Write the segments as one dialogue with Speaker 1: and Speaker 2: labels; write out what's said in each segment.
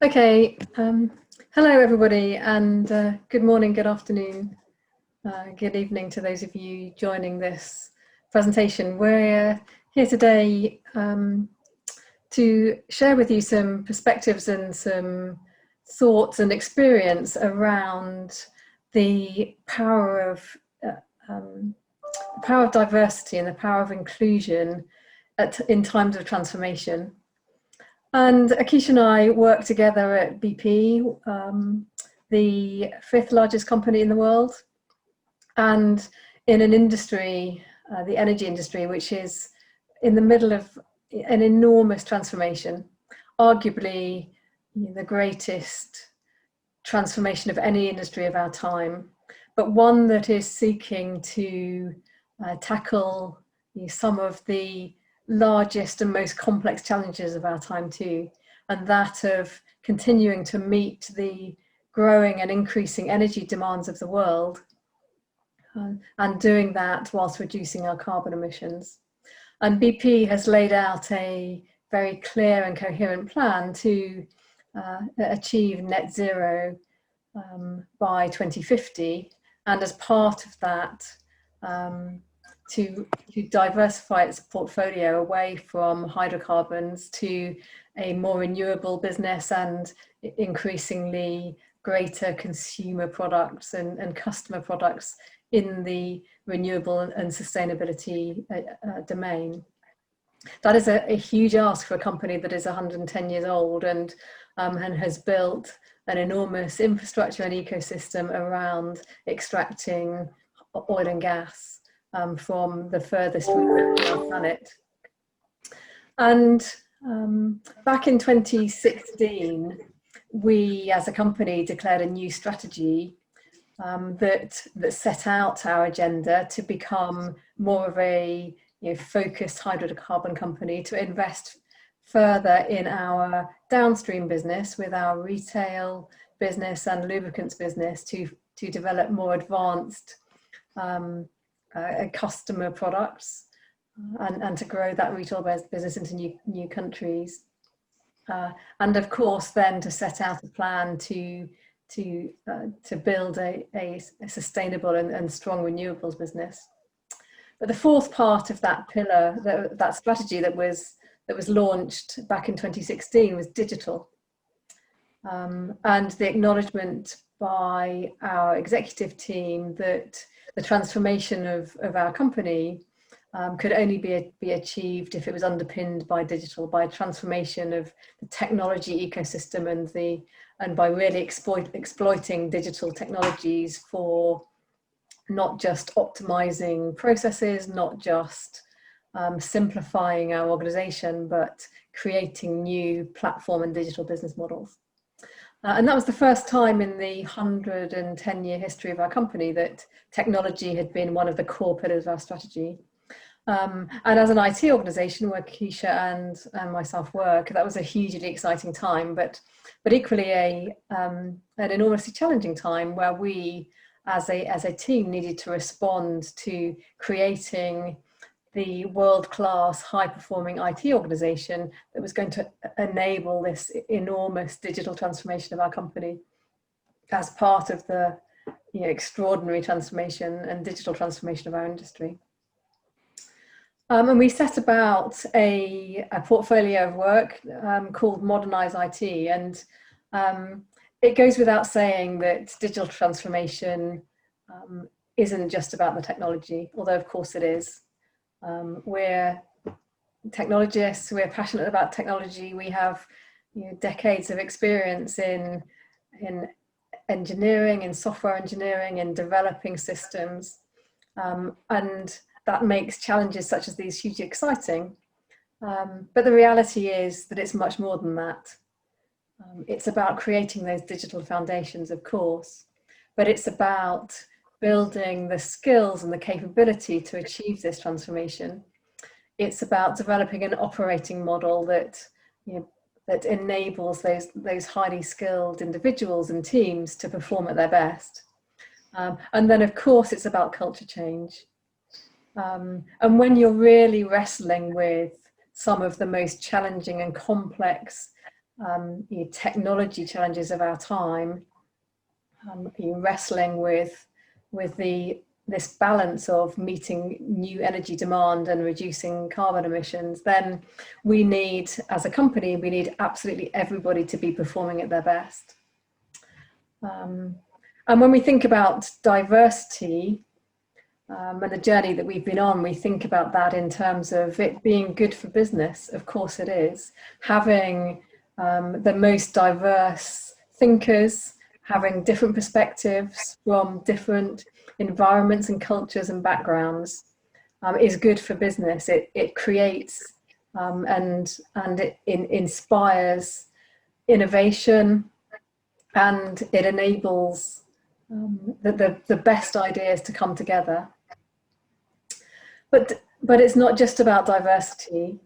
Speaker 1: Okay, hello everybody, and good morning, good afternoon, good evening to those of you joining this presentation. We're here today to share with you some perspectives and some thoughts and experience around the power of diversity and the power of inclusion in times of transformation. And Keisha and I work together at BP, the fifth largest company in the world, and in an industry, the energy industry, which is in the middle of an enormous transformation, arguably the greatest transformation of any industry of our time, but one that is seeking to tackle some of the largest and most complex challenges of our time too, and that of continuing to meet the growing and increasing energy demands of the world, and doing that whilst reducing our carbon emissions. And BP has laid out a very clear and coherent plan to achieve net zero by 2050, and as part of that, to diversify its portfolio away from hydrocarbons to a more renewable business and increasingly greater consumer products and customer products in the renewable and sustainability domain. That is a huge ask for a company that is 110 years old and has built an enormous infrastructure and ecosystem around extracting oil and gas from the furthest reaches of our planet. And back in 2016, we as a company declared a new strategy that set out our agenda to become more of a focused hydrocarbon company, to invest further in our downstream business with our retail business and lubricants business to develop more advanced customer products and to grow that retail business into new countries, and of course then to set out a plan to build a sustainable and strong renewables business. But the fourth part of that pillar, that strategy that was launched back in 2016, was digital, and the acknowledgement by our executive team that the transformation of our company could only be achieved if it was underpinned by digital, by transformation of the technology ecosystem and by really exploiting digital technologies for not just optimizing processes, not just simplifying our organization, but creating new platform and digital business models. And that was the first time in the 110-year history of our company that technology had been one of the core pillars of our strategy. And as an IT organization where Keisha and myself work, that was a hugely exciting time, but equally an enormously challenging time where we as a team needed to respond to creating the world-class high-performing IT organization that was going to enable this enormous digital transformation of our company as part of the extraordinary transformation and digital transformation of our industry. And we set about a portfolio of work called Modernize IT, and it goes without saying that digital transformation isn't just about the technology, although of course it is. We're technologists, we're passionate about technology, we have decades of experience in engineering, in software engineering, in developing systems, and that makes challenges such as these hugely exciting. But the reality is that it's much more than that. It's about creating those digital foundations, of course, but it's about building the skills and the capability to achieve this transformation. It's about developing an operating model that that enables those highly skilled individuals and teams to perform at their best. And then of course it's about culture change. And when you're really wrestling with some of the most challenging and complex technology challenges of our time, wrestling with this balance of meeting new energy demand and reducing carbon emissions, then we need, as a company, we need absolutely everybody to be performing at their best. And when we think about diversity and the journey that we've been on, we think about that in terms of it being good for business. Of course it is. Having the most diverse thinkers, having different perspectives from different environments and cultures and backgrounds is good for business. It creates and it inspires innovation, and it enables the best ideas to come together. But it's not just about diversity.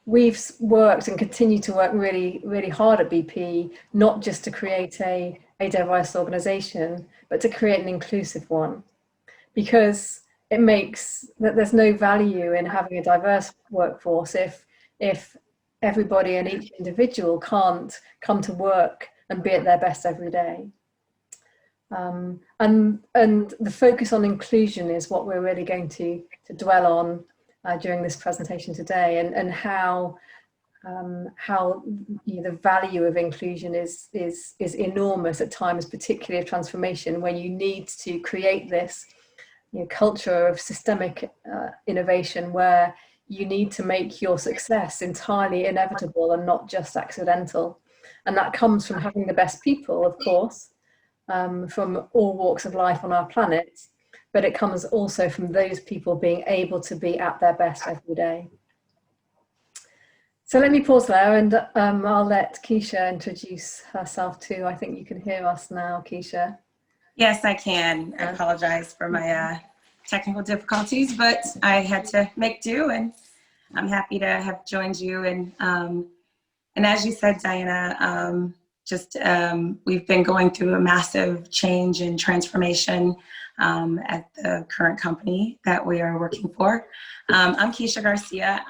Speaker 1: We've worked and continue to work really, really hard at BP, not just to create a diverse organization, but to create an inclusive one, because it makes that there's no value in having a diverse workforce if everybody and each individual can't come to work and be at their best every day. And the focus on inclusion is what we're really going to dwell on during this presentation today, and how the value of inclusion is enormous at times, particularly of transformation, when you need to create this culture of systemic innovation where you need to make your success entirely inevitable and not just accidental. And that comes from having the best people, of course, from all walks of life on our planet, but it comes also from those people being able to be at their best every day. So let me pause there, and I'll let Keisha introduce herself too. I think you can hear us now, Keisha.
Speaker 2: Yes, I can. I apologize for my technical difficulties, but I had to make do, and I'm happy to have joined you. And as you said, Diana, we've been going through a massive change and transformation at the current company that we are working for. I'm Keisha Garcia.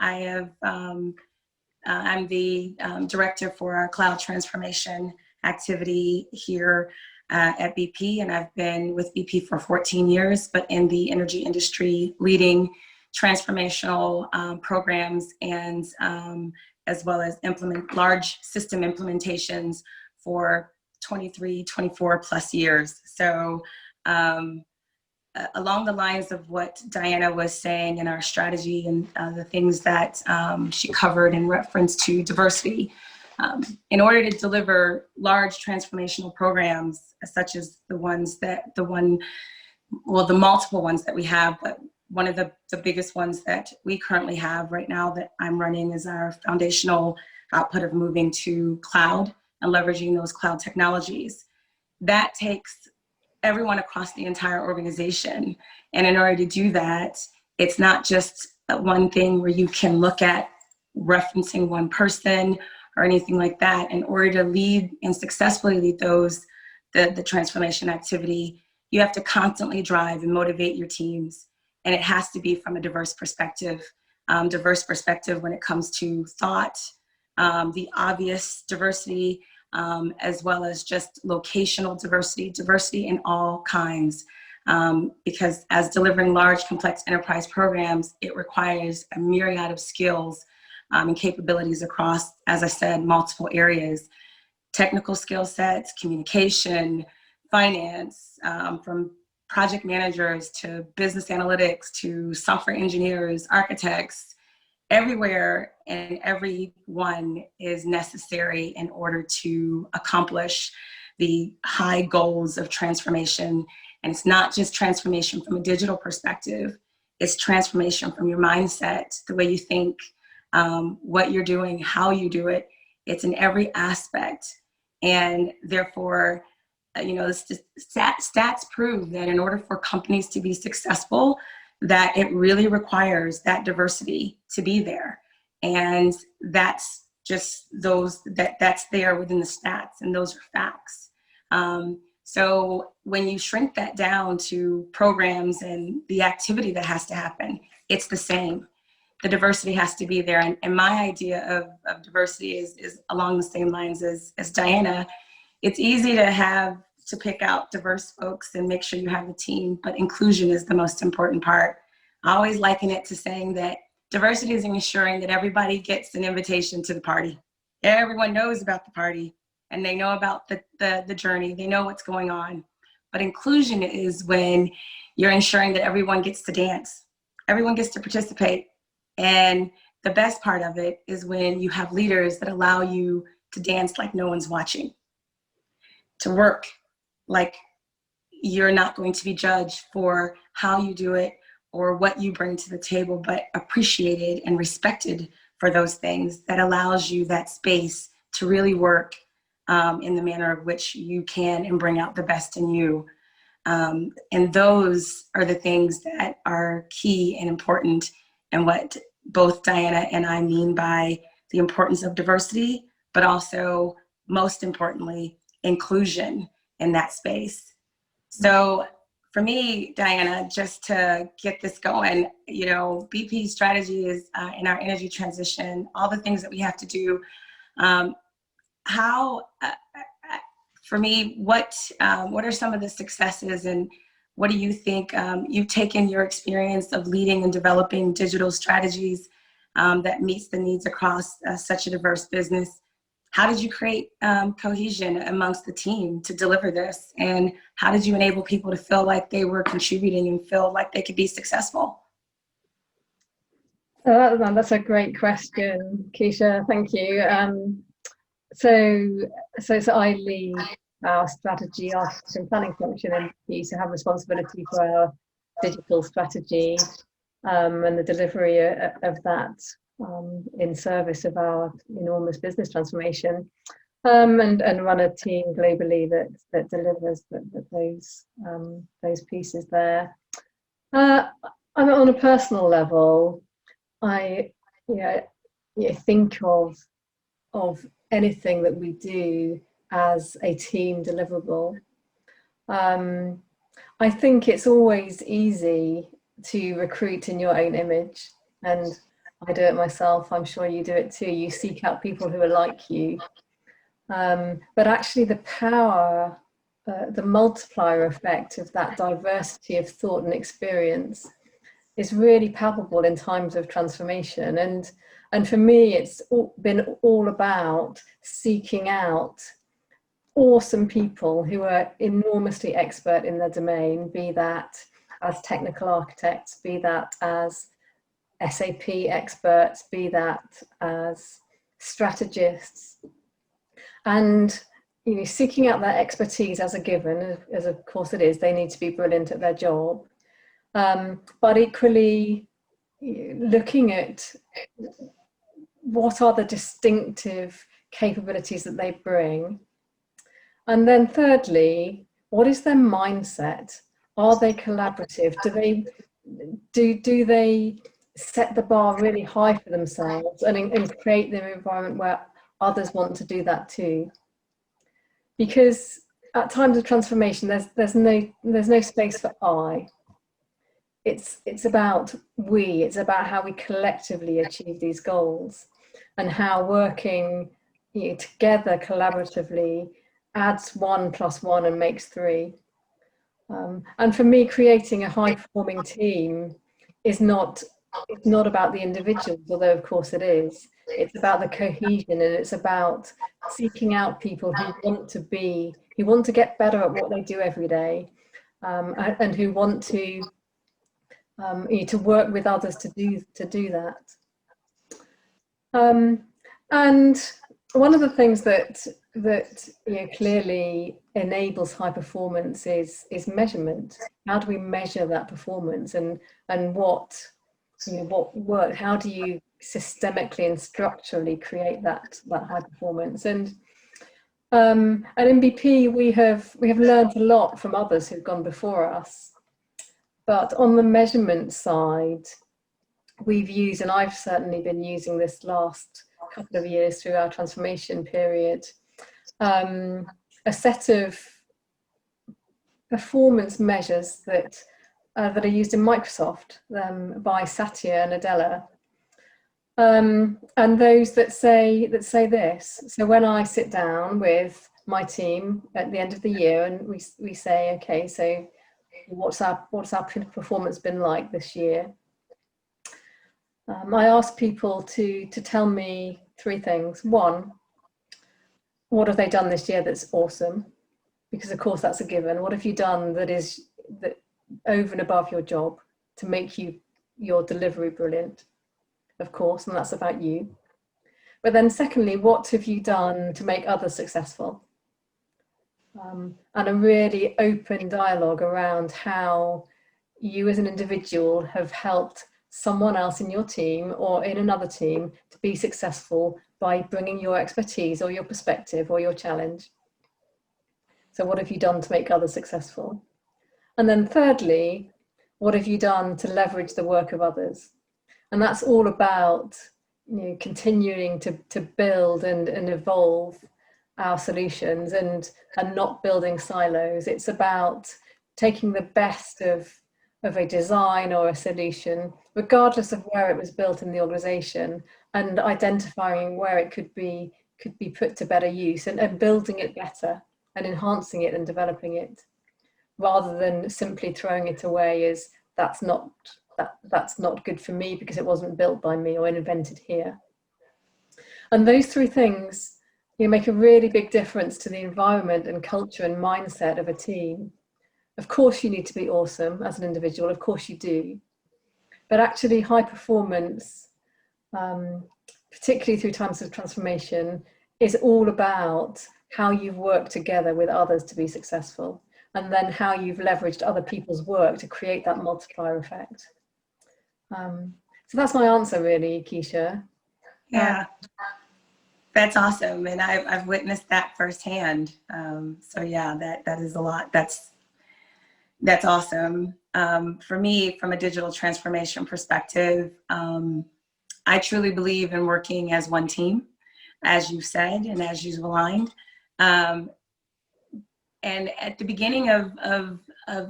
Speaker 2: I'm the director for our cloud transformation activity here at BP, and I've been with BP for 14 years, but in the energy industry, leading transformational programs and as well as large system implementations for 23, 24 plus years. So along the lines of what Diana was saying in our strategy and the things that she covered in reference to diversity, in order to deliver large transformational programs, such as the multiple ones that we have, but one of the biggest ones that we currently have right now that I'm running is our foundational output of moving to cloud and leveraging those cloud technologies. That takes everyone across the entire organization. And in order to do that, it's not just one thing where you can look at referencing one person or anything like that. In order to lead and successfully lead the transformation activity, you have to constantly drive and motivate your teams. And it has to be from a diverse perspective when it comes to thought, the obvious diversity, as well as just locational diversity in all kinds. Because as delivering large, complex enterprise programs, it requires a myriad of skills and capabilities across, as I said, multiple areas. Technical skill sets, communication, finance, from project managers to business analytics to software engineers, architects. Everywhere and everyone is necessary in order to accomplish the high goals of transformation. And it's not just transformation from a digital perspective, it's transformation from your mindset, the way you think, what you're doing, how you do it. It's in every aspect. And therefore, the stats prove that in order for companies to be successful, that it really requires that diversity to be there. And that's just that's there within the stats, and those are facts. So when you shrink that down to programs and the activity that has to happen, it's the same. the diversity has to be there. And my idea of diversity is along the same lines as Diana. It's easy to pick out diverse folks and make sure you have a team, but inclusion is the most important part. I always liken it to saying that diversity is ensuring that everybody gets an invitation to the party. Everyone knows about the party and they know about the journey, they know what's going on. But inclusion is when you're ensuring that everyone gets to dance, everyone gets to participate. And the best part of it is when you have leaders that allow you to dance like no one's watching, to work like you're not going to be judged for how you do it or what you bring to the table, but appreciated and respected for those things. That allows you that space to really work in the manner of which you can and bring out the best in you. And those are the things that are key and important, and what both Diana and I mean by the importance of diversity, but also most importantly, inclusion in that space. So for me, Diana, just to get this going, BP strategy is in our energy transition, all the things that we have to do. For me, what are some of the successes, and what do you think? You've taken your experience of leading and developing digital strategies that meets the needs across such a diverse business. How did you create cohesion amongst the team to deliver this? And how did you enable people to feel like they were contributing and feel like they could be successful?
Speaker 1: That's a great question, Keisha. Thank you. So I lead our strategy, architecture and planning function in BP, so have responsibility for our digital strategy and the delivery of that in service of our enormous business transformation, and run a team globally that delivers those pieces there. On a personal level, I think of anything that we do as a team deliverable. I think it's always easy to recruit in your own image, and I do it myself. I'm sure you do it too. You seek out people who are like you. But actually the power, the multiplier effect of that diversity of thought and experience is really palpable in times of transformation. And for me, it's been all about seeking out awesome people who are enormously expert in their domain, be that as technical architects, be that as SAP experts, be that as strategists, and seeking out that expertise as a given, as of course it is. They need to be brilliant at their job, but equally looking at what are the distinctive capabilities that they bring, and then thirdly, what is their mindset? Are they collaborative? Do they set the bar really high for themselves and create the environment where others want to do that too? Because at times of transformation, there's no space for I. It's about we. It's about how we collectively achieve these goals, and how working together collaboratively adds 1 + 1 and makes 3. And for me, creating a high-performing team is not about the individuals, although of course it is. It's about the cohesion, and it's about seeking out people who want to get better at what they do every day, and who want to work with others to do that. And one of the things that clearly enables high performance is measurement. How do we measure that performance, and what work? How do you systemically and structurally create that high performance? And at BP, we have learned a lot from others who've gone before us. But on the measurement side, we've used, and I've certainly been using this last couple of years through our transformation period, a set of performance measures that are used in Microsoft by Satya and Adela. And those that say this. So when I sit down with my team at the end of the year and we say, okay, so what's our performance been like this year? I ask people to tell me three things. One, what have they done this year that's awesome? Because of course that's a given. What have you done that over and above your job to make your delivery brilliant? Of course, and that's about you. But then secondly, what have you done to make others successful? And a really open dialogue around how you as an individual have helped someone else in your team or in another team to be successful by bringing your expertise or your perspective or your challenge. So what have you done to make others successful? And then thirdly, what have you done to leverage the work of others? And that's all about, continuing to build and evolve our solutions and not building silos. It's about taking the best of a design or a solution, regardless of where it was built in the organization, and identifying where it could be put to better use and building it better and enhancing it and developing it, rather than simply throwing it away as that's not good for me because it wasn't built by me or invented here. And those three things make a really big difference to the environment and culture and mindset of a team. Of course you need to be awesome as an individual, of course you do, but actually high performance, particularly through times of transformation, is all about how you've worked together with others to be successful, and then how you've leveraged other people's work to create that multiplier effect. So that's my answer, really, Keisha.
Speaker 2: Yeah, that's awesome, and I've witnessed that firsthand. So yeah, that is a lot. That's awesome. For me, from a digital transformation perspective, I truly believe in working as one team, as you've said and as you've aligned. And at the beginning of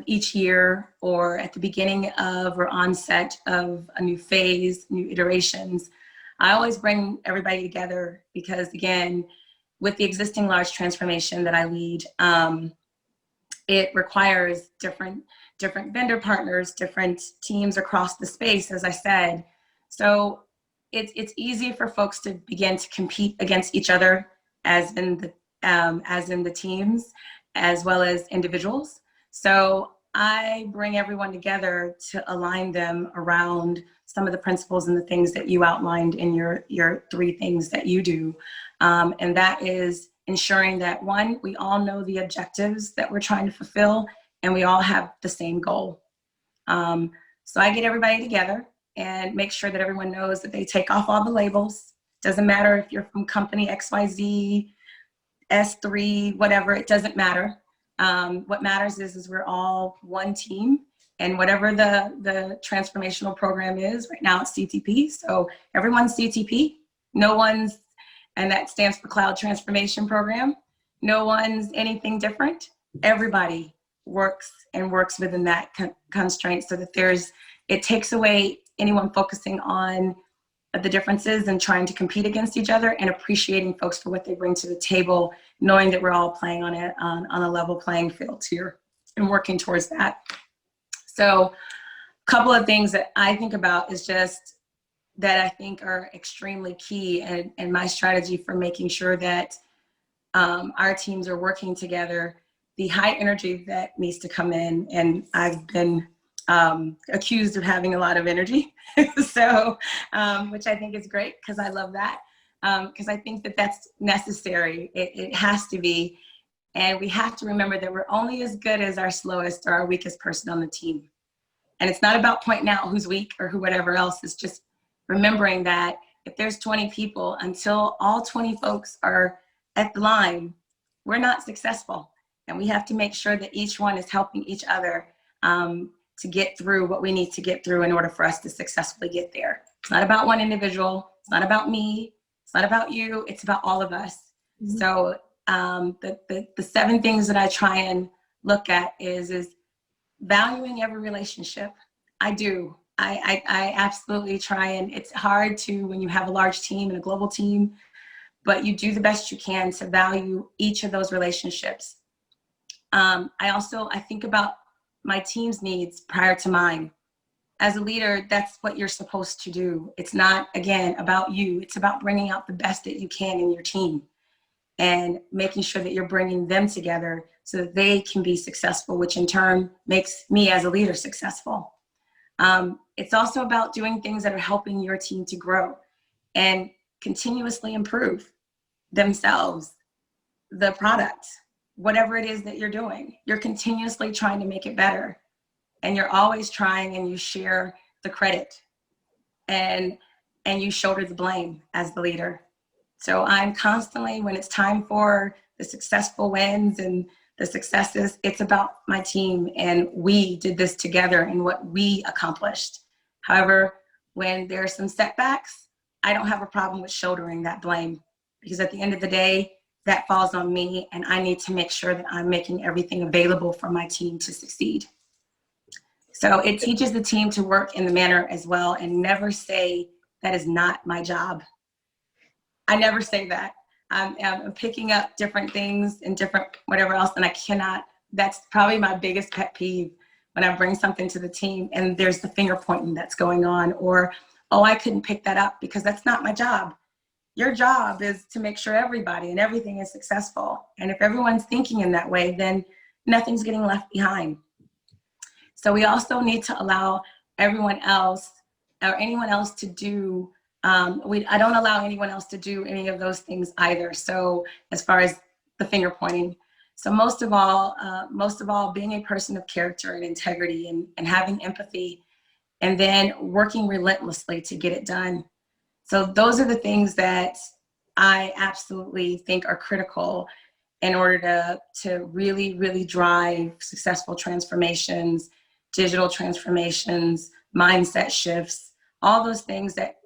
Speaker 2: each year, or at the beginning of or onset of a new phase, new iterations, I always bring everybody together because, again, with the existing large transformation that I lead, it requires different vendor partners, different teams across the space, as I said. So it's easy for folks to begin to compete against each other, as in the teams, as well as individuals. So I bring everyone together to align them around some of the principles and the things that you outlined in your three things that you do. And that is ensuring that, one, we all know the objectives that we're trying to fulfill, and we all have the same goal. So I get everybody together and make sure that everyone knows that they take off all the labels. Doesn't matter if you're from company XYZ, S3, whatever, it doesn't matter. What matters is we're all one team, and whatever the transformational program is, right now it's CTP, so everyone's CTP. No one's, and that stands for Cloud Transformation Program. No one's anything different. Everybody works within that constraint, so that it takes away anyone focusing on the differences and trying to compete against each other, and appreciating folks for what they bring to the table, knowing that we're all playing on a level playing field here and working towards that. So a couple of things that I think about is just that I think are extremely key, and my strategy for making sure that our teams are working together. The high energy that needs to come in, and I've been accused of having a lot of energy, so which I think is great, because I love that, because I think that that's necessary. It has to be, and we have to remember that we're only as good as our slowest or our weakest person on the team. And it's not about pointing out who's weak or who whatever else. It's just remembering that if there's 20 people, until all 20 folks are at the line, we're not successful. And we have to make sure that each one is helping each other to get through what we need to get through in order for us to successfully get there. It's not about one individual. It's not about me. It's not about you. It's about all of us. Mm-hmm. So the 7 things that I try and look at is valuing every relationship. I do. I absolutely try, and it's hard to when you have a large team and a global team, but you do the best you can to value each of those relationships. I think about my team's needs prior to mine. As a leader, that's what you're supposed to do. It's not, again, about you. It's about bringing out the best that you can in your team and making sure that you're bringing them together so that they can be successful, which in turn makes me as a leader successful. It's also about doing things that are helping your team to grow and continuously improve themselves, the product, whatever it is that you're doing. You're continuously trying to make it better. And you're always trying, and you share the credit and you shoulder the blame as the leader. So I'm constantly, when it's time for the successful wins and the successes, it's about my team, and we did this together and what we accomplished. However, when there are some setbacks, I don't have a problem with shouldering that blame, because at the end of the day, that falls on me, and I need to make sure that I'm making everything available for my team to succeed. So it teaches the team to work in the manner as well, and never say that is not my job. I never say that. I'm picking up different things and different whatever else, and I cannot. That's probably my biggest pet peeve, when I bring something to the team and there's the finger pointing that's going on, or, oh, I couldn't pick that up, because that's not my job. Your job is to make sure everybody and everything is successful. And if everyone's thinking in that way, then nothing's getting left behind. So we also need to allow everyone else or anyone else to do, I don't allow anyone else to do any of those things either. So as far as the finger pointing. So most of all, being a person of character and integrity, and having empathy, and then working relentlessly to get it done. So those are the things that I absolutely think are critical in order to really, really drive successful transformations, digital transformations, mindset shifts, all those things that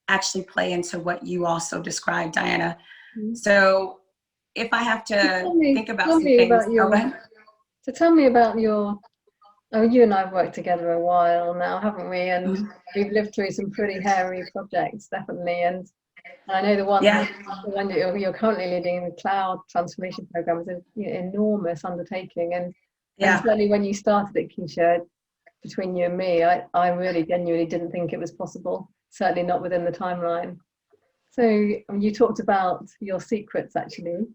Speaker 2: actually play into what you also described, Diana. Mm-hmm. So if I have to think about some things.
Speaker 1: Tell me about your, you and I have worked together a while now, haven't we? And mm-hmm. we've lived through some pretty hairy projects, definitely. And I know the one that you're currently leading, the cloud transformation program, is an enormous undertaking. And certainly when you started it, Keisha, between you and me, I really genuinely didn't think it was possible, certainly not within the timeline. So you talked about your secrets, actually,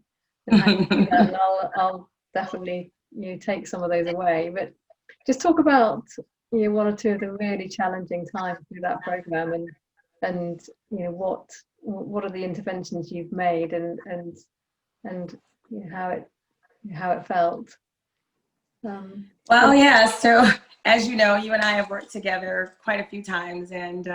Speaker 1: and how you do that, and I'll definitely take some of those away. But just talk about one or two of the really challenging times through that program, and what are the interventions you've made, and how it felt.
Speaker 2: So as you know, you and I have worked together quite a few times, and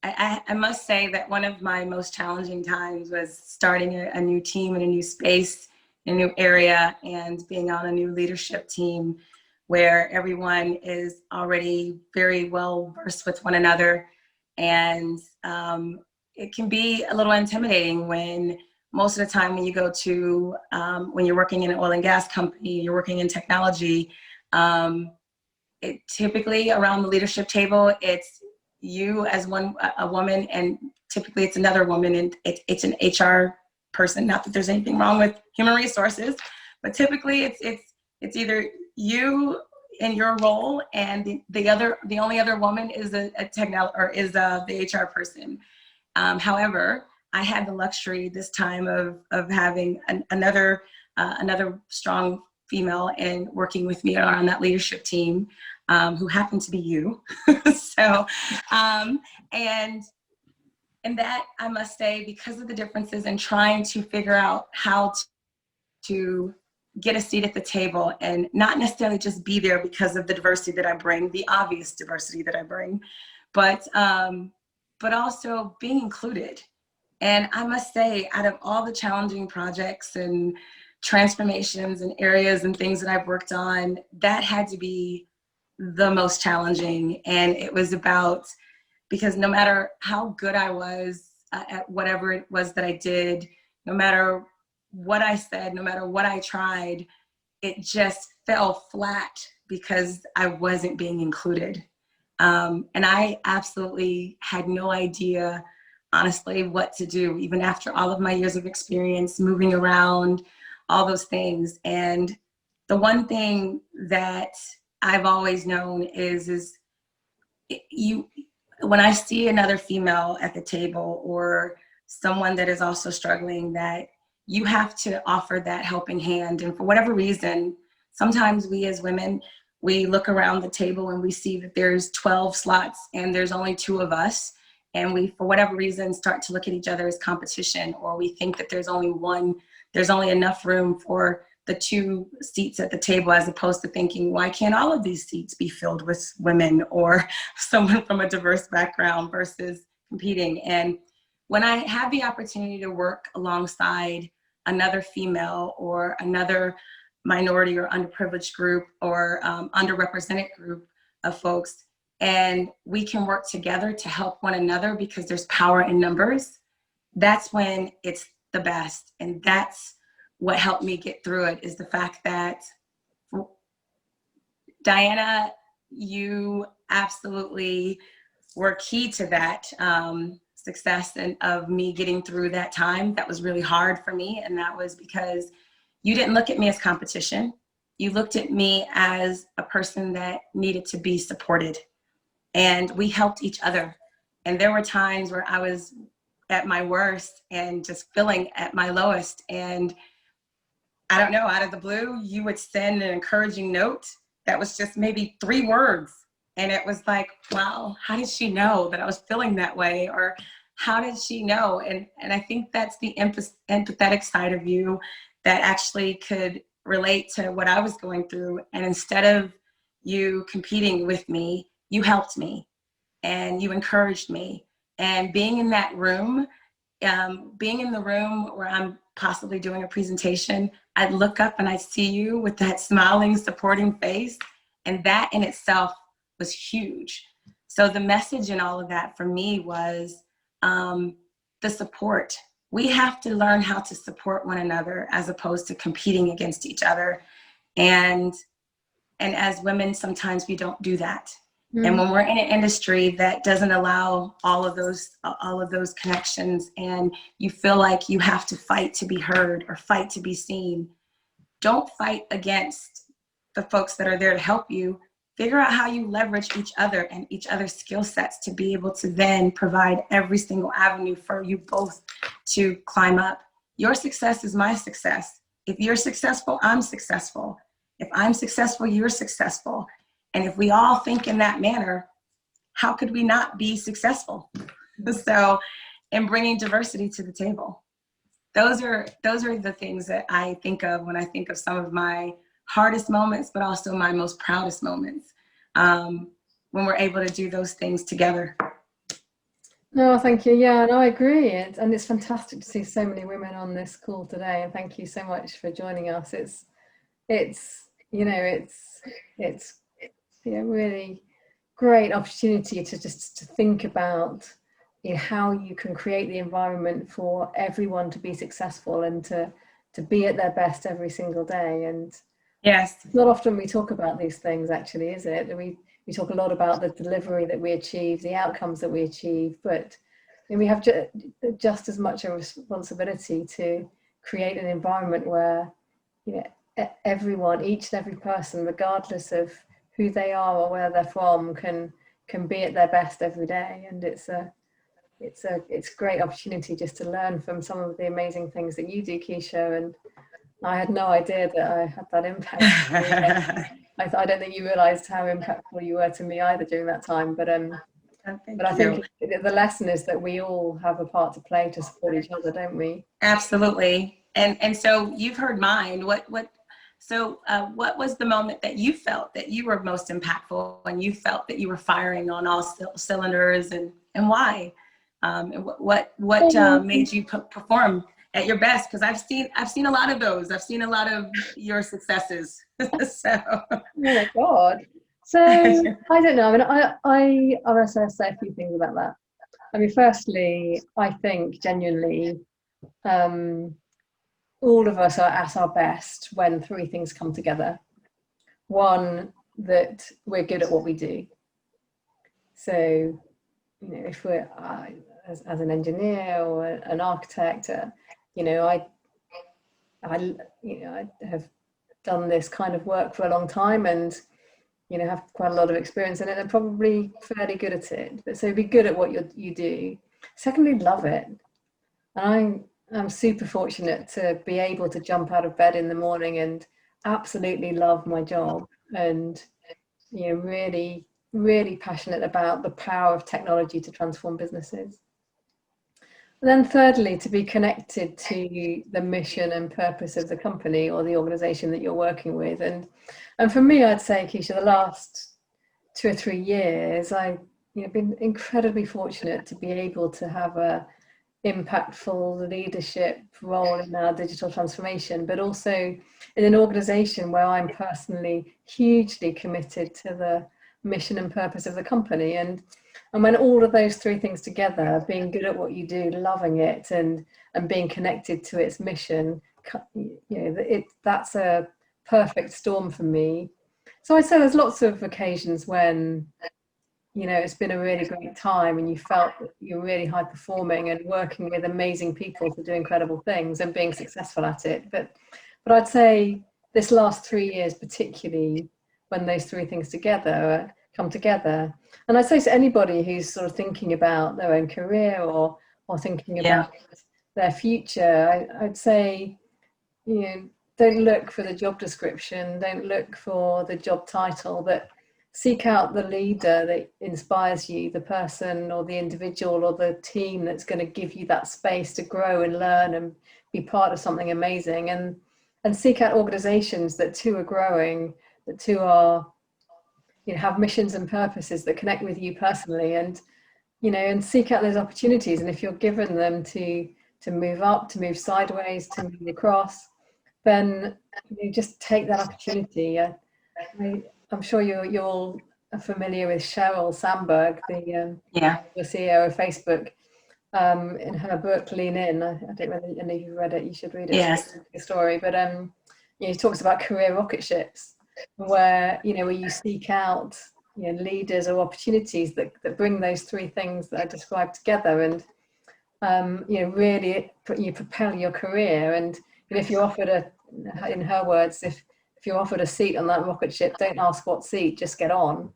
Speaker 2: I must say that one of my most challenging times was starting a new team in a new space, in a new area, and being on a new leadership team where everyone is already very well versed with one another. And it can be a little intimidating when most of the time when you go to, when you're working in an oil and gas company, you're working in technology, it typically around the leadership table, it's you as a woman, and typically it's another woman, and it's an HR person. Not that there's anything wrong with human resources, but typically it's either you in your role, and the only other woman is the HR person. However, I had the luxury this time of having another strong female and working with me on that leadership team, who happened to be you. So, and that, I must say, because of the differences in trying to figure out how to get a seat at the table, and not necessarily just be there because of the diversity that I bring, the obvious diversity that I bring, but also being included. And I must say, out of all the challenging projects and transformations and areas and things that I've worked on, that had to be the most challenging. And it was about, because no matter how good I was at whatever it was that I did, no matter what I said, no matter what I tried, it just fell flat because I wasn't being included. And I absolutely had no idea, honestly, what to do, even after all of my years of experience, moving around, all those things. And the one thing that I've always known is you, when I see another female at the table or someone that is also struggling, that you have to offer that helping hand. And for whatever reason, sometimes we as women, we look around the table and we see that there's 12 slots and there's only 2 of us. And we, for whatever reason, start to look at each other as competition, or we think that there's only enough room for the 2 seats at the table, as opposed to thinking, why can't all of these seats be filled with women or someone from a diverse background, versus competing. And when I have the opportunity to work alongside another female or another minority or underprivileged group or underrepresented group of folks, and we can work together to help one another because there's power in numbers, that's when it's the best. And that's what helped me get through it, is the fact that, Diana, you absolutely were key to that success and of me getting through that time. That was really hard for me. And that was because you didn't look at me as competition. You looked at me as a person that needed to be supported. And we helped each other. And there were times where I was at my worst and just feeling at my lowest. And I don't know, out of the blue, you would send an encouraging note that was just maybe 3 words. And it was like, wow, how did she know that I was feeling that way? Or how did she know? And I think that's the empathetic side of you that actually could relate to what I was going through. And instead of you competing with me, you helped me and you encouraged me. And being in that room, being in the room where I'm possibly doing a presentation, I'd look up and I'd see you with that smiling, supporting face. And that in itself was huge. So the message in all of that for me was the support. We have to learn how to support one another as opposed to competing against each other. And as women, sometimes we don't do that. And when we're in an industry that doesn't allow all of those connections, and you feel like you have to fight to be heard or fight to be seen, don't fight against the folks that are there to help you. Figure out how you leverage each other and each other's skill sets to be able to then provide every single avenue for you both to climb up. Your success is my success. If you're successful, I'm successful. If I'm successful, you're successful. And if we all think in that manner, how could we not be successful? So, in bringing diversity to the table, those are the things that I think of when I think of some of my hardest moments, but also my most proudest moments, when we're able to do those things together.
Speaker 1: No, thank you. Yeah, and I agree. And it's fantastic to see so many women on this call today. And thank you so much for joining us. It's really great opportunity to just to think about how you can create the environment for everyone to be successful and to be at their best every single day. And
Speaker 2: yes,
Speaker 1: not often we talk about these things, actually, is it? We talk a lot about the delivery that we achieve, the outcomes that we achieve, but we have just as much a responsibility to create an environment where everyone, each and every person, regardless of who they are or where they're from, can be at their best every day. And it's a great opportunity just to learn from some of the amazing things that you do, Keisha. And I had no idea that I had that impact. I don't think you realized how impactful you were to me either during that time. But I think the lesson is that we all have a part to play to support each other, don't we?
Speaker 2: Absolutely. And so you've heard mine. What was the moment that you felt that you were most impactful and you felt that you were firing on all cylinders, and why? And what made you perform at your best? Because I've seen a lot of those. I've seen a lot of your successes. So.
Speaker 1: Oh my God. So I don't know. I mean, I want to say a few things about that. I mean, firstly, I think genuinely, all of us are at our best when 3 things come together. One, that we're good at what we do. So, you know, if we're as an engineer or an architect, you know, I have done this kind of work for a long time, and you know, have quite a lot of experience in it, and probably fairly good at it. But so be good at what you do. Secondly, love it. And I'm super fortunate to be able to jump out of bed in the morning and absolutely love my job, and you know, really, really passionate about the power of technology to transform businesses. And then thirdly, to be connected to the mission and purpose of the company or the organization that you're working with. And for me, I'd say, Keisha, the last 2 or 3 years, I've been incredibly fortunate to be able to have a impactful leadership role in our digital transformation, but also in an organization where I'm personally hugely committed to the mission and purpose of the company. And when all of those 3 things together, being good at what you do, loving it, and being connected to its mission, you know, that's a perfect storm for me. So I'd say there's lots of occasions when, you know, it's been a really great time and you felt that you're really high performing and working with amazing people to do incredible things and being successful at it. But I'd say this last 3 years, particularly when those 3 things together come together. And I'd say to anybody who's sort of thinking about their own career or thinking about their future, I'd say, you know, don't look for the job description, don't look for the job title, but seek out the leader that inspires you, the person or the individual or the team that's going to give you that space to grow and learn and be part of something amazing. And seek out organizations that too are growing, that too are, you know, have missions and purposes that connect with you personally, and, you know, and seek out those opportunities. And if you're given them to move up, to move sideways, to move across, then you just take that opportunity. I'm sure you're all familiar with Sheryl Sandberg, the CEO of Facebook, in her book Lean In. I don't know whether any of you read it. You should read it.
Speaker 2: Yes.
Speaker 1: It's a story, but you know, he talks about career rocket ships, where, you know, where you seek out, you know, leaders or opportunities that bring those 3 things that I described together, and you know, really you propel your career. And you know, if you're offered in her words, if you're offered a seat on that rocket ship, don't ask what seat, just get on.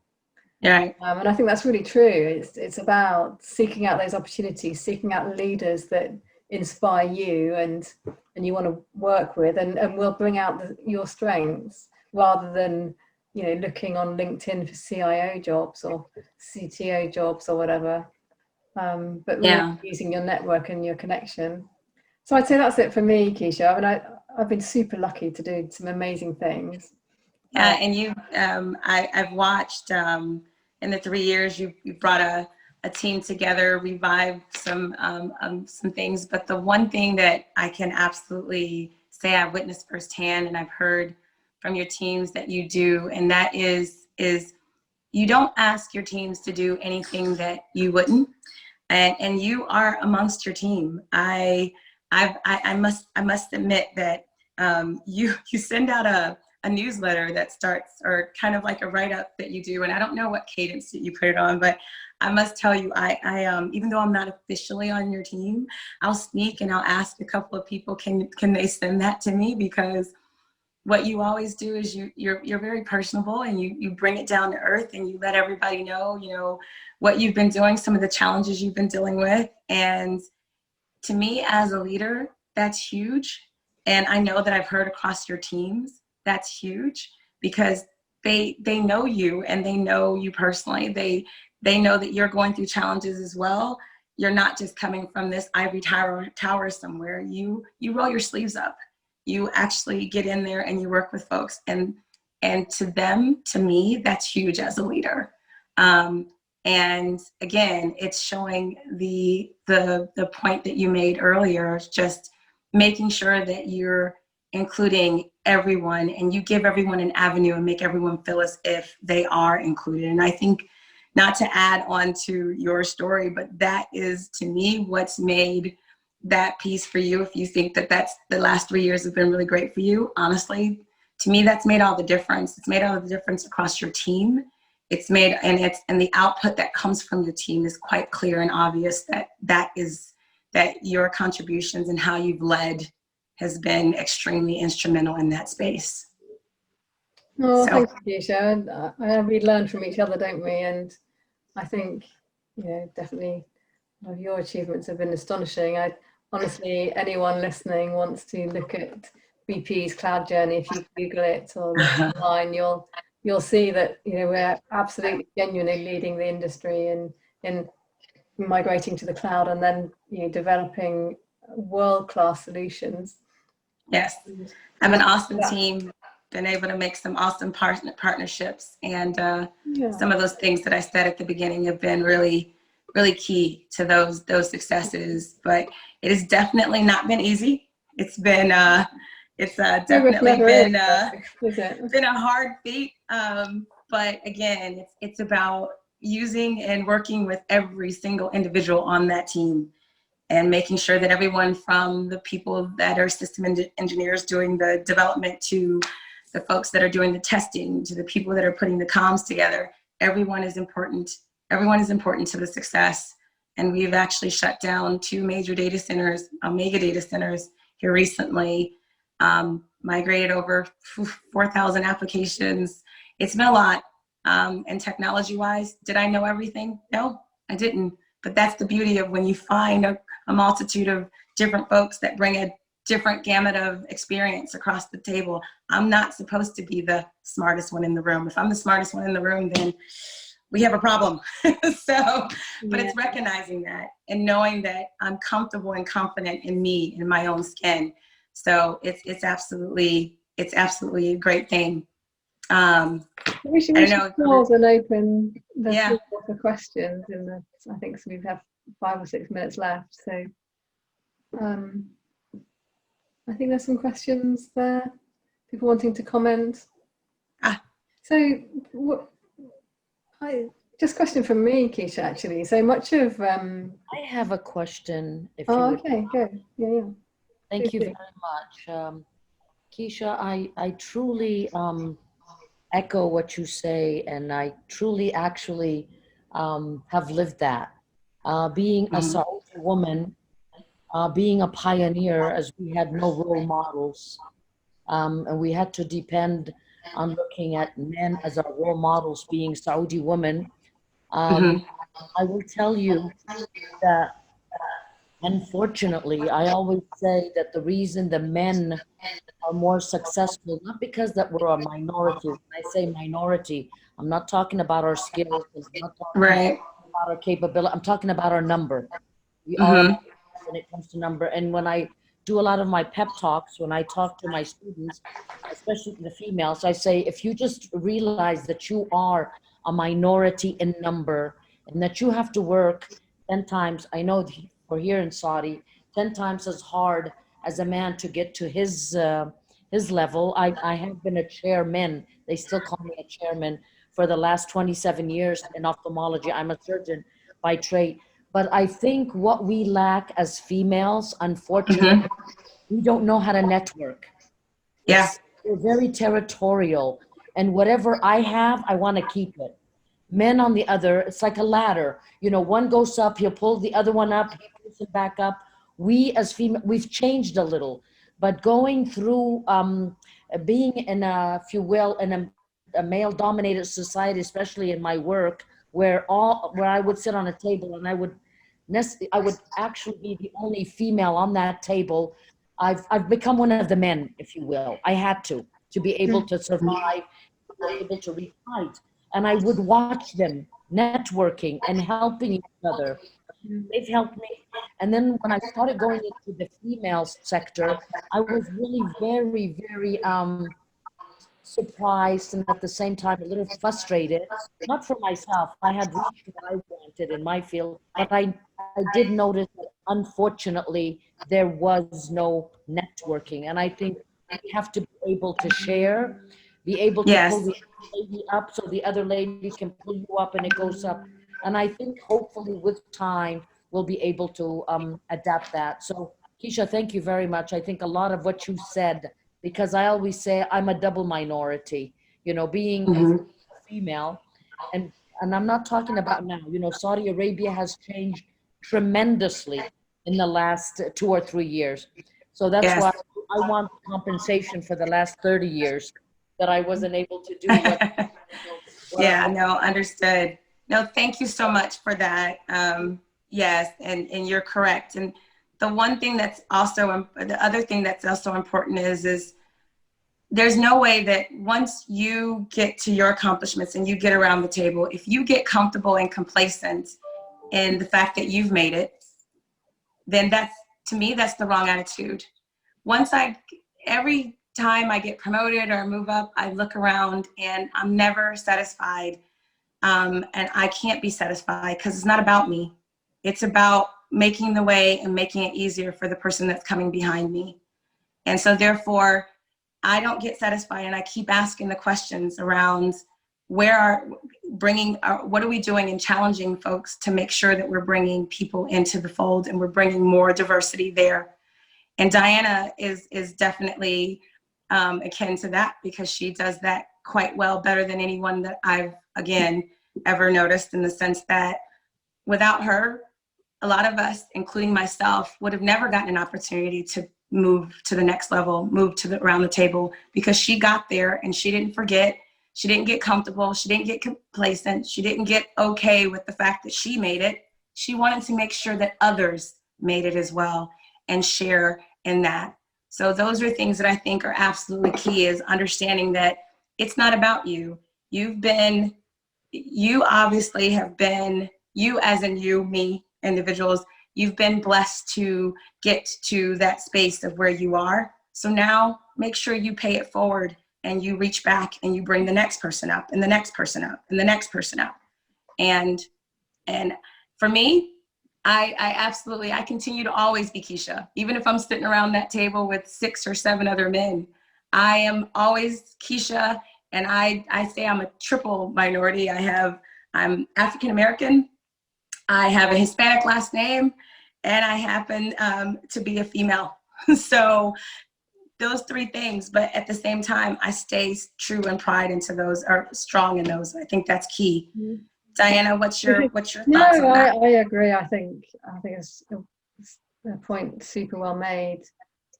Speaker 2: Right.
Speaker 1: And I think that's really true. It's about seeking out those opportunities, seeking out leaders that inspire you and you want to work with, and will bring out your strengths, rather than, you know, looking on LinkedIn for CIO jobs or CTO jobs or whatever. But really using your network and your connection. So I'd say that's it for me, Keisha. I mean, I've been super lucky to do some amazing things.
Speaker 2: And you, I've watched in the 3 years you brought a team together, revived some things. But the one thing that I can absolutely say I've witnessed firsthand, and I've heard from your teams that you do, and that is you don't ask your teams to do anything that you wouldn't, and you are amongst your team. I must admit that you send out a newsletter that starts, or kind of like a write-up that you do, and I don't know what cadence that you put it on, but I must tell you, I even though I'm not officially on your team, I'll sneak and I'll ask a couple of people, can they send that to me? Because what you always do is you're very personable, and you bring it down to earth, and you let everybody know, you know, what you've been doing, some of the challenges you've been dealing with. And to me, as a leader, that's huge. And I know that I've heard across your teams, that's huge, because they know you, and they know you personally. They know that you're going through challenges as well. You're not just coming from this ivory tower somewhere. You roll your sleeves up. You actually get in there and you work with folks. And to them, to me, that's huge as a leader. And again, it's showing the point that you made earlier, just making sure that you're including everyone, and you give everyone an avenue and make everyone feel as if they are included. And I think, not to add on to your story, but that is, to me, what's made that piece for you. If you think that that's the last 3 years have been really great for you, honestly, to me, that's made all the difference. It's made all the difference across your team. it's made, and the output that comes from your team is quite clear and obvious that your contributions and how you've led has been extremely instrumental in that space.
Speaker 1: Oh, so, thank you, Keisha. We learn from each other, don't we? And I think, definitely your achievements have been astonishing. Honestly, anyone listening wants to look at BP's cloud journey. If you Google it or look online, you'll see that we're absolutely genuinely leading the industry in migrating to the cloud and then developing world-class solutions.
Speaker 2: Yes, I have an awesome team. Been able to make some awesome partnerships, and some of those things that I said at the beginning have been really, really key to those successes. But it has definitely not been easy. It's been definitely been a hard feat. But again, it's about using and working with every single individual on that team, and making sure that everyone, from the people that are system engineers doing the development to the folks that are doing the testing to the people that are putting the comms together, everyone is important. Everyone is important to the success. And we've actually shut down 2 major data centers, mega data centers here recently, migrated over 4,000 applications. It's been a lot. And technology-wise, did I know everything? No, I didn't. But that's the beauty of when you find a multitude of different folks that bring a different gamut of experience across the table. I'm not supposed to be the smartest one in the room. If I'm the smartest one in the room, then we have a problem. But it's recognizing that and knowing that I'm comfortable and confident in me, in my own skin. So it's absolutely a great thing.
Speaker 1: We should pause and open the floor for questions. I think we have 5 or 6 minutes left. So I think there's some questions there. People wanting to comment. So just question from me, Keisha, actually. So much of
Speaker 3: I have a question. If
Speaker 1: okay, good. Yeah.
Speaker 3: Thank you very much. Keisha, I truly echo what you say, and I truly actually have lived that. Being a Saudi woman, being a pioneer, as we had no role models, and we had to depend on looking at men as our role models, being Saudi women. I will tell you that, unfortunately, I always say that the reason the men are more successful, not because that we're a minority. When I say minority, I'm not talking about our skills, I'm not talking about our capability, I'm talking about our number. We are when it comes to number. And when I do a lot of my pep talks, when I talk to my students, especially the females, I say, if you just realize that you are a minority in number and that you have to work 10 times, I know we're here in Saudi, 10 times as hard as a man to get to his level. I have been a chairman, they still call me a chairman, for the last 27 years in ophthalmology. I'm a surgeon by trade. But I think what we lack as females, unfortunately, we don't know how to network. We're very territorial, and whatever I have, I want to keep it. Men, on the other, it's like a ladder. One goes up, he'll pull the other one up, he pulls it back up. We as female, we've changed a little, but going through being in a, if you will, in a male-dominated society, especially in my work, where I would sit on a table and I would actually be the only female on that table. I've become one of the men, if you will. I had to be able to survive, to be able to reach height. And I would watch them networking and helping each other. They've helped me. And then when I started going into the female sector, I was really very, very surprised, and at the same time a little frustrated, not for myself. I had reached what I wanted in my field, but I did notice that unfortunately there was no networking. And I think we have to be able to share, be able to pull the lady up so the other lady can pull you up and it goes up. And I think hopefully with time we'll be able to adapt that. So Keisha, thank you very much. I think a lot of what you said, because I always say I'm a double minority, being a female and I'm not talking about now, you know, Saudi Arabia has changed tremendously in the last 2 or 3 years. So that's
Speaker 2: Yes.
Speaker 3: why I want compensation for the last 30 years that I wasn't able to do what,
Speaker 2: yeah, no, understood. No, thank you so much for that. Yes, and you're correct. And the one thing that's also, the other thing that's also important is there's no way that once you get to your accomplishments and you get around the table, if you get comfortable and complacent in the fact that you've made it, then that's, to me, that's the wrong attitude. Every time I get promoted or move up, I look around and I'm never satisfied. And I can't be satisfied because it's not about me. It's about making the way and making it easier for the person that's coming behind me. And so therefore, I don't get satisfied, and I keep asking the questions around what are we doing and challenging folks to make sure that we're bringing people into the fold and we're bringing more diversity there. And Diana is definitely akin to that, because she does that quite well, better than anyone that I've, again, ever noticed, in the sense that without her, a lot of us, including myself, would have never gotten an opportunity to move to the next level, around the table, because she got there and she didn't forget, she didn't get comfortable, she didn't get complacent, she didn't get okay with the fact that she made it. She wanted to make sure that others made it as well and share in that. So those are things that I think are absolutely key, is understanding that it's not about you. You obviously have been, you as in you, me, individuals, you've been blessed to get to that space of where you are. So now make sure you pay it forward and you reach back and you bring the next person up and the next person up and the next person up. And for me, I continue to always be Keisha. Even if I'm sitting around that table with 6 or 7 other men, I am always Keisha. And I say I'm a triple minority. I'm African-American, I have a Hispanic last name, and I happen to be a female. So those 3 things, but at the same time, I stay true and pride into those, or strong in those. I think that's key. Mm-hmm. Diana, what's your thoughts on that?
Speaker 1: I agree. I think it's a point super well made,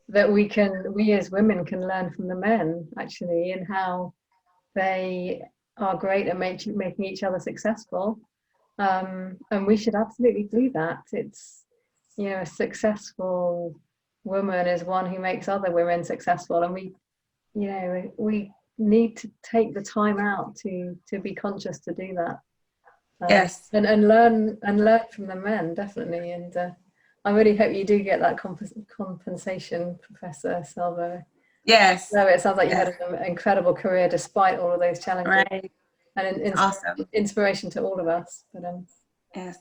Speaker 1: that we as women can learn from the men, actually, in how they are great at making each other successful. And we should absolutely do that. It's, you know, a successful woman is one who makes other women successful, and we need to take the time out to be conscious to do that.
Speaker 2: Yes,
Speaker 1: and learn from the men, definitely. And I really hope you do get that compensation, Professor Salvo.
Speaker 2: Yes.
Speaker 1: So it sounds like you had an incredible career despite all of those challenges.
Speaker 2: Right.
Speaker 1: And
Speaker 2: awesome.
Speaker 1: Inspiration to all of us. But
Speaker 2: yes.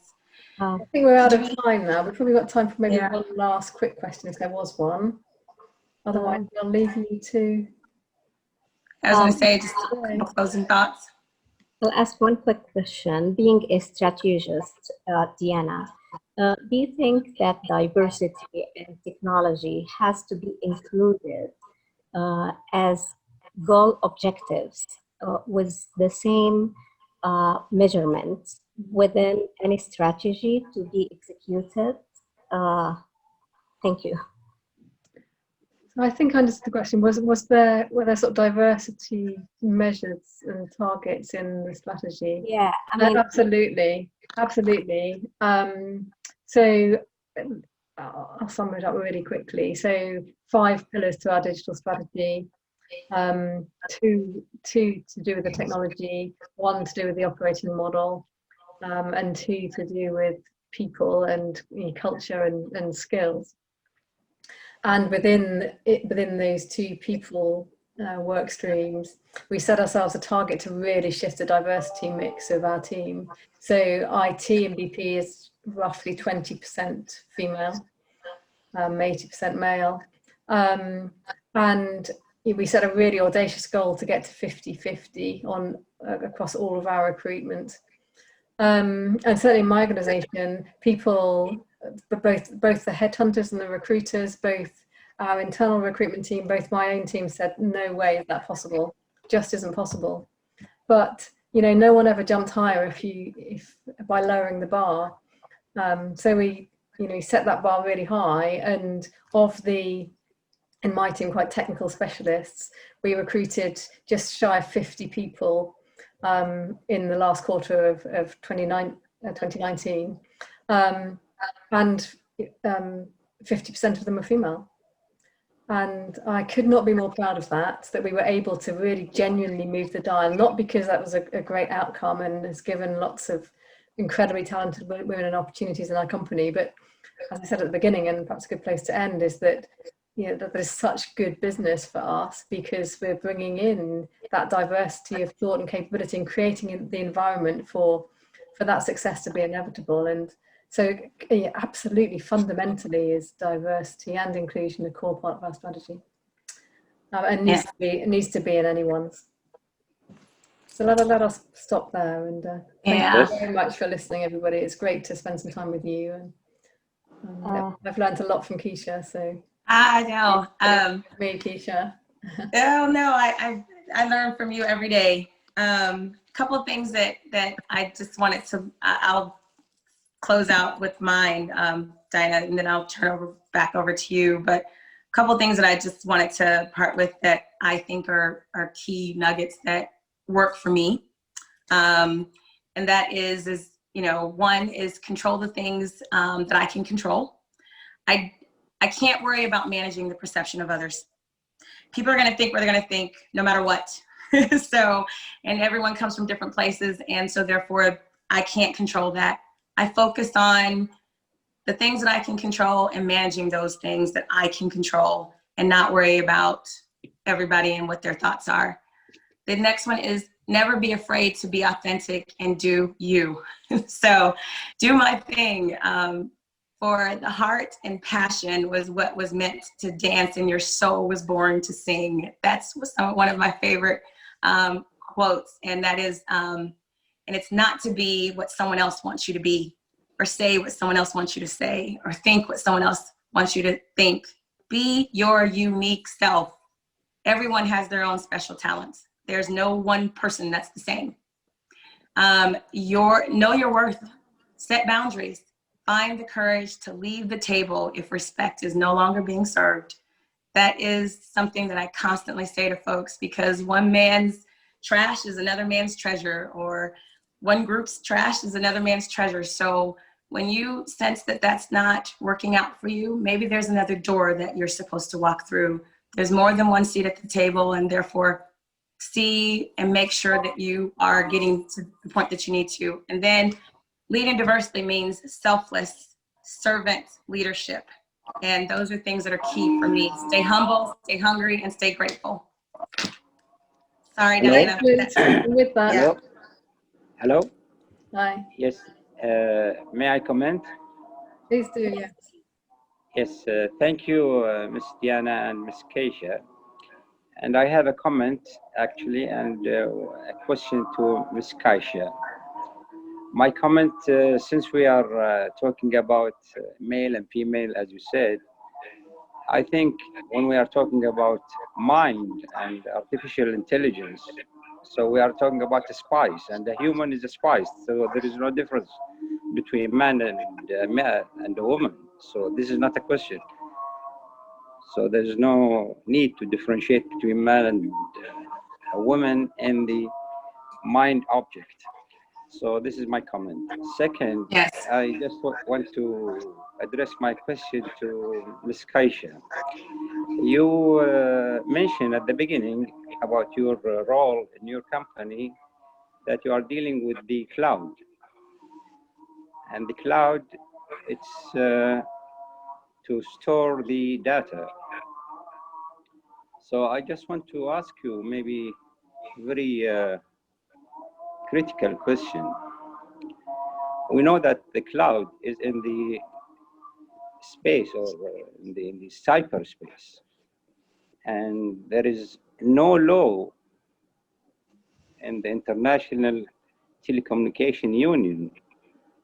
Speaker 1: I think we're out of time now. We've probably got time for maybe one last quick question, if there was one. Otherwise, I'll leave you to.
Speaker 2: I was going to say, just a couple closing thoughts.
Speaker 4: I'll ask one quick question. Being a strategist, Diana, do you think that diversity in technology has to be included as goal objectives with the same measurements within any strategy to be executed? Thank you.
Speaker 1: I think I understood the question. Were there sort of diversity measures and targets in the strategy?
Speaker 4: Yeah, I mean,
Speaker 1: absolutely. So I'll sum it up really quickly. So 5 pillars to our digital strategy. 2 to do with the technology, 1 to do with the operating model, and 2 to do with people and culture and skills. And within those 2 people work streams, we set ourselves a target to really shift the diversity mix of our team. So IT and BP is roughly 20% female, 80% male. And we set a really audacious goal to get to 50-50 across all of our recruitment. And certainly in my organisation, people, both the headhunters and the recruiters, both our internal recruitment team, both my own team said, no way is that possible, just isn't possible. But no one ever jumped higher if by lowering the bar. So we set that bar really high, and in my team, quite technical specialists, we recruited just shy of 50 people in the last quarter of 2019, and 50% of them were female. And I could not be more proud of that we were able to really genuinely move the dial, not because that was a great outcome and has given lots of incredibly talented women and opportunities in our company, but as I said at the beginning, and perhaps a good place to end, is that that there's such good business for us because we're bringing in that diversity of thought and capability and creating the environment for that success to be inevitable. And so absolutely fundamentally is diversity and inclusion a core part of our strategy. And it needs to be in anyone's. So let us stop there, and thank you very much for listening, everybody. It's great to spend some time with you, and I've learned a lot from Keisha. So
Speaker 2: I know.
Speaker 1: Me, Keisha.
Speaker 2: Oh no, I learn from you every day. Couple of things that I just wanted to. I'll close out with mine, Diana, and then I'll turn back over to you. But a couple of things that I just wanted to part with that I think are key nuggets that work for me, and that is one is control the things that I can control. I can't worry about managing the perception of others. People are going to think what they're going to think no matter what. So, and everyone comes from different places, and so therefore I can't control that. I focus on the things that I can control and managing those things that I can control, and not worry about everybody and what their thoughts are. The next one is never be afraid to be authentic and do you. So do my thing. For the heart and passion was what was meant to dance, and your soul was born to sing. That's one of my favorite quotes, and that is, and it's not to be what someone else wants you to be, or say what someone else wants you to say, or think what someone else wants you to think. Be your unique self. Everyone has their own special talents. There's no one person that's the same. Know your worth, set boundaries, find the courage to leave the table if respect is no longer being served. That is something that I constantly say to folks, because one man's trash is another man's treasure, or one group's trash is another man's treasure. So when you sense that that's not working out for you, maybe there's another door that you're supposed to walk through. There's more than one seat at the table, and therefore see and make sure that you are getting to the point that you need to. And then leading diversely means selfless servant leadership. And those are things that are key for me. Stay humble, stay hungry, and stay grateful. Sorry, Diana.
Speaker 1: With that.
Speaker 5: Yeah. Hello?
Speaker 1: Hi.
Speaker 5: Yes. May I comment?
Speaker 1: Please do, yes.
Speaker 5: Yes. Thank you, Ms. Diana and Ms. Keisha. And I have a comment, actually, and a question to Ms. Keisha. My comment, since we are talking about male and female, as you said, I think when we are talking about mind and artificial intelligence, so we are talking about a spice, and the human is a spice. So there is no difference between man and a woman. So this is not a question. So there is no need to differentiate between man and a woman in the mind object. So this is my comment. Second,
Speaker 2: yes.
Speaker 5: I just want to address my question to Ms. Keisha. You mentioned at the beginning about your role in your company, that you are dealing with the cloud. And the cloud, it's to store the data. So I just want to ask you maybe very critical question. We know that the cloud is in the space, or in the cyberspace, and there is no law in the International Telecommunication Union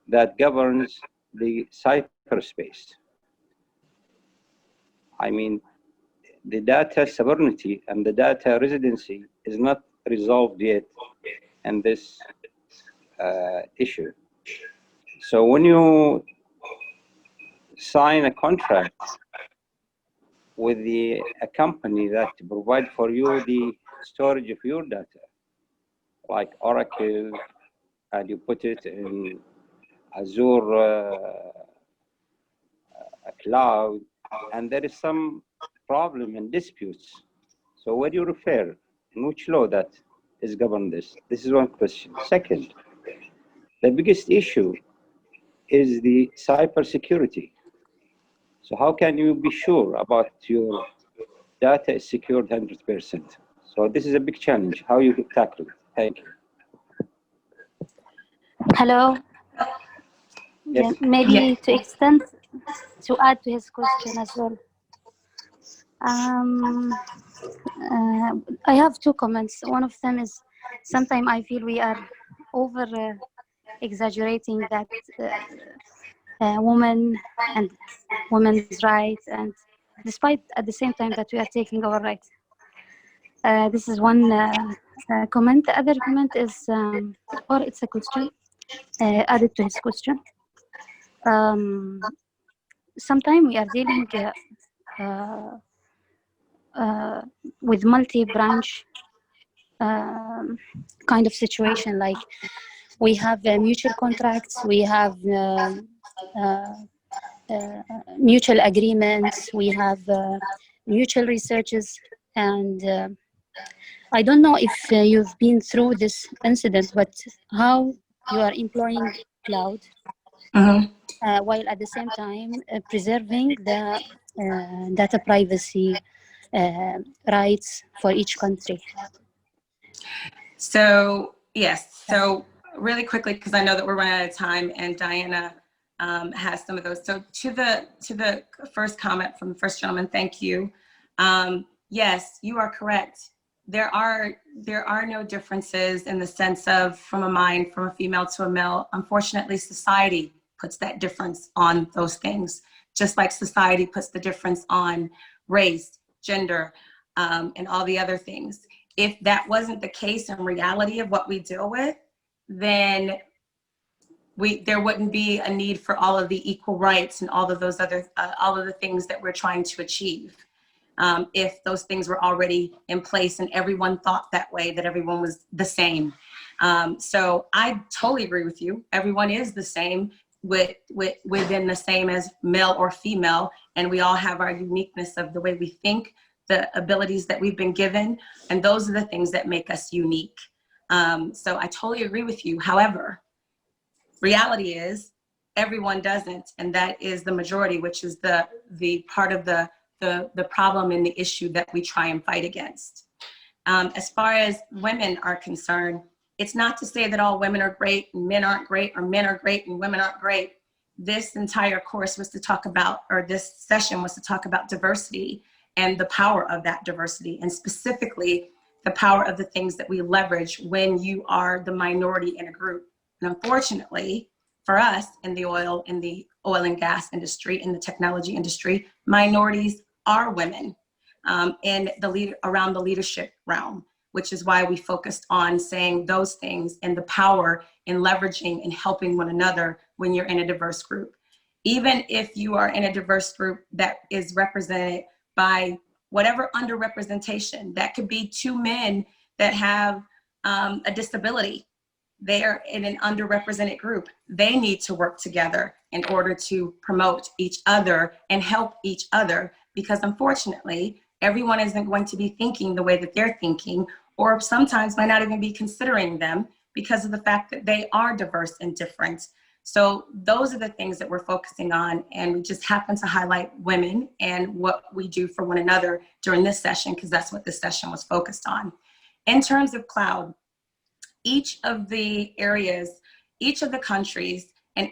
Speaker 5: that governs the cyberspace. I mean, the data sovereignty and the data residency is not resolved yet in this issue. So when you sign a contract with a company that provide for you the storage of your data, like Oracle, and you put it in Azure cloud, and there is some problem and disputes. So where do you refer? In which law that is govern this? This is one question. Second, the biggest issue is the cybersecurity. So how can you be sure about your data is secured 100%? So this is a big challenge. How you tackle it? Thank you.
Speaker 6: Hello.
Speaker 5: Yes.
Speaker 6: Yeah, maybe to add to his question as well. I have two comments. One of them is sometimes I feel we are over exaggerating that women and women's rights, and despite at the same time that we are taking our rights. This is one comment. The other comment is, or it's a question added to his question. Sometimes we are dealing with multi-branch kind of situation, like we have mutual contracts, we have mutual agreements, we have mutual researches, and I don't know if you've been through this incident, but how you are employing cloud while at the same time preserving the data privacy rights for each country.
Speaker 2: So yes, so really quickly, because I know that we're running out of time, and Diana has some of those. So to the first comment from the first gentleman, thank you. Yes, you are correct. There are no differences in the sense of from a female to a male. Unfortunately, society puts that difference on those things, just like society puts the difference on race, gender, and all the other things. If that wasn't the case in reality of what we deal with, then there wouldn't be a need for all of the equal rights and all of those other, all of the things that we're trying to achieve. If those things were already in place and everyone thought that way, that everyone was the same. So I totally agree with you. Everyone is the same within the same as male or female, and we all have our uniqueness of the way we think, the abilities that we've been given, and those are the things that make us unique. So I totally agree with you. However, reality is everyone doesn't, and that is the majority, which is the part of the problem and the issue that we try and fight against. As far as women are concerned, it's not to say that all women are great and men aren't great, or men are great and women aren't great. This entire course was to talk about, or this session was to talk about diversity and the power of that diversity, and specifically the power of the things that we leverage when you are the minority in a group. And unfortunately for us in the oil and gas industry, in the technology industry, minorities are women around the leadership realm, which is why we focused on saying those things and the power in leveraging and helping one another when you're in a diverse group. Even if you are in a diverse group that is represented by whatever underrepresentation, that could be two men that have a disability. They are in an underrepresented group. They need to work together in order to promote each other and help each other, because unfortunately, everyone isn't going to be thinking the way that they're thinking, or sometimes might not even be considering them because of the fact that they are diverse and different. So those are the things that we're focusing on, and we just happen to highlight women and what we do for one another during this session, because that's what this session was focused on. In terms of cloud, each of the areas, each of the countries, and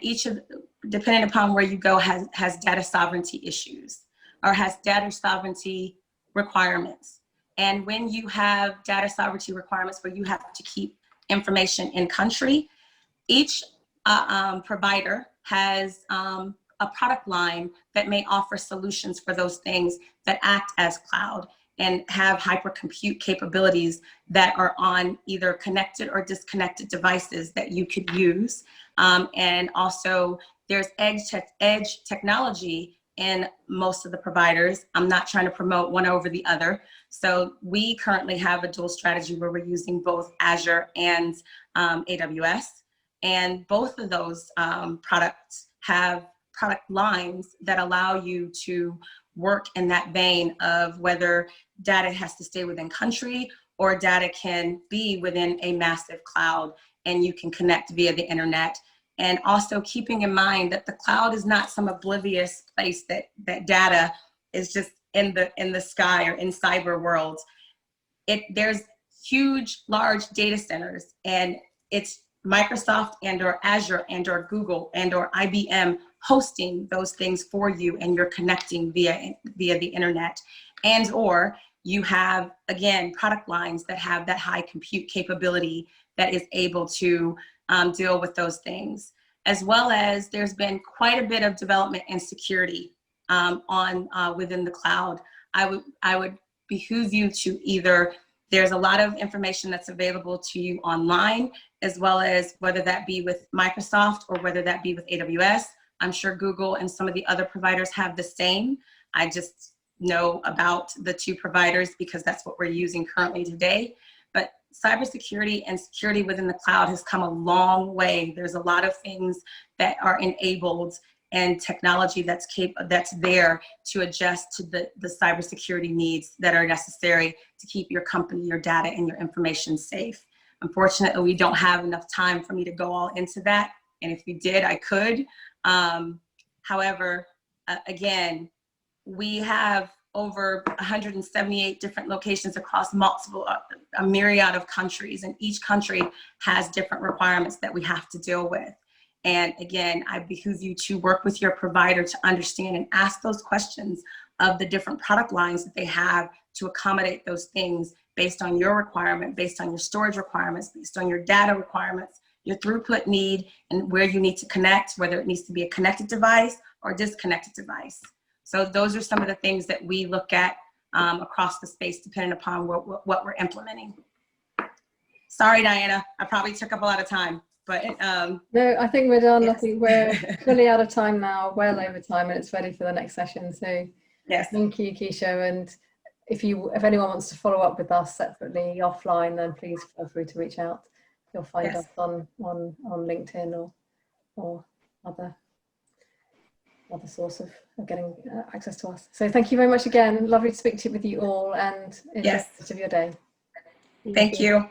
Speaker 2: depending upon where you go, has data sovereignty issues or has data sovereignty requirements. And when you have data sovereignty requirements where you have to keep information in country, each provider has a product line that may offer solutions for those things that act as cloud. and have hypercompute capabilities that are on either connected or disconnected devices that you could use. And also there's edge technology in most of the providers. I'm not trying to promote one over the other. So we currently have a dual strategy where we're using both Azure and AWS. And both of those products have product lines that allow you to work in that vein of whether data has to stay within country or data can be within a massive cloud and you can connect via the internet. And also keeping in mind that the cloud is not some oblivious place that data is just in the sky or in cyber worlds. There's huge, large data centers, and it's Microsoft and or Azure and or Google and or IBM hosting those things for you, and you're connecting via the internet. And or you have, again, product lines that have that high compute capability that is able to deal with those things. As well as there's been quite a bit of development and security within the cloud. I would behoove you to either, there's a lot of information that's available to you online, as well as whether that be with Microsoft or whether that be with AWS. I'm sure Google and some of the other providers have the same. I just know about the two providers because that's what we're using currently today. But cybersecurity and security within the cloud has come a long way. There's a lot of things that are enabled and technology that's there to adjust to the cybersecurity needs that are necessary to keep your company, your data, and your information safe. Unfortunately, we don't have enough time for me to go all into that. And if we did, I could. However, again, we have over 178 different locations across a myriad of countries, and each country has different requirements that we have to deal with. And again, I behoove you to work with your provider to understand and ask those questions of the different product lines that they have to accommodate those things based on your requirement, based on your storage requirements, based on your data requirements, your throughput need, and where you need to connect, whether it needs to be a connected device or a disconnected device. So those are some of the things that we look at across the space, depending upon what we're implementing. Sorry, Diana, I probably took up a lot of time, but
Speaker 1: no, I think we're done.
Speaker 2: Yes.
Speaker 1: I think we're fully out of time now, well over time, and it's ready for the next session. So
Speaker 2: yes,
Speaker 1: thank you, Keisha. And if anyone wants to follow up with us separately offline, then please feel free to reach out. You'll find
Speaker 2: yes.
Speaker 1: us on LinkedIn or other source of getting access to us. So thank you very much again. Lovely to speak with you all, and enjoy the rest of your day.
Speaker 2: Thank you.